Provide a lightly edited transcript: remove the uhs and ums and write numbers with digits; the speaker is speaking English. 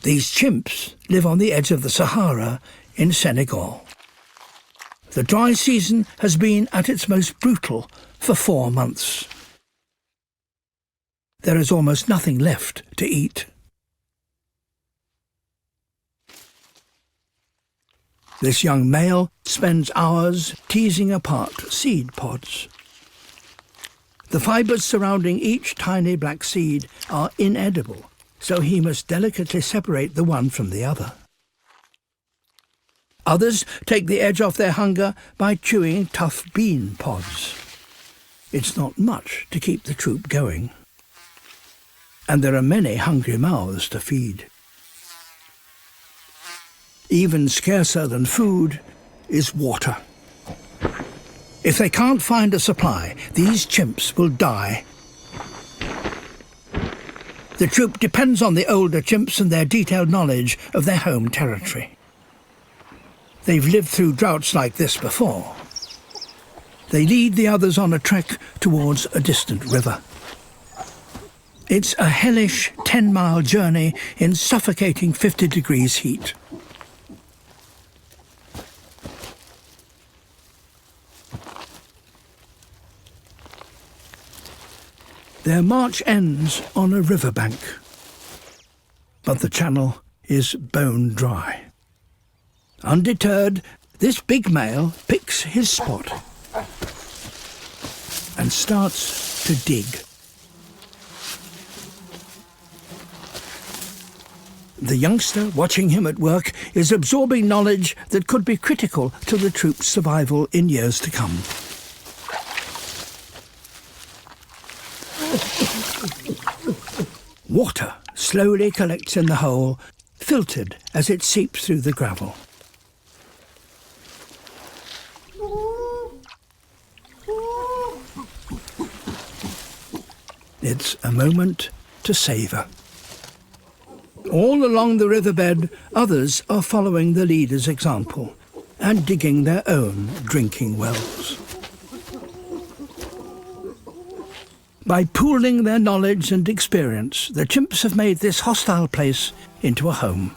These chimps live on the edge of the Sahara in Senegal. The dry season has been at its most brutal for 4 months. There is almost nothing left to eat. This young male spends hours teasing apart seed pods. The fibres surrounding each tiny black seed are inedible, so he must delicately separate the one from the other. Others take the edge off their hunger by chewing tough bean pods. It's not much to keep the troop going. And there are many hungry mouths to feed. Even scarcer than food is water. If they can't find a supply, these chimps will die. The troop depends on the older chimps and their detailed knowledge of their home territory. They've lived through droughts like this before. They lead the others on a trek towards a distant river. It's a hellish 10-mile journey in suffocating 50 degrees heat. Their march ends on a riverbank, but the channel is bone dry. Undeterred, this big male picks his spot and starts to dig. The youngster watching him at work is absorbing knowledge that could be critical to the troop's survival in years to come. Water slowly collects in the hole, filtered as it seeps through the gravel. It's a moment to savour. All along the riverbed, others are following the leader's example and digging their own drinking wells. By pooling their knowledge and experience, the chimps have made this hostile place into a home.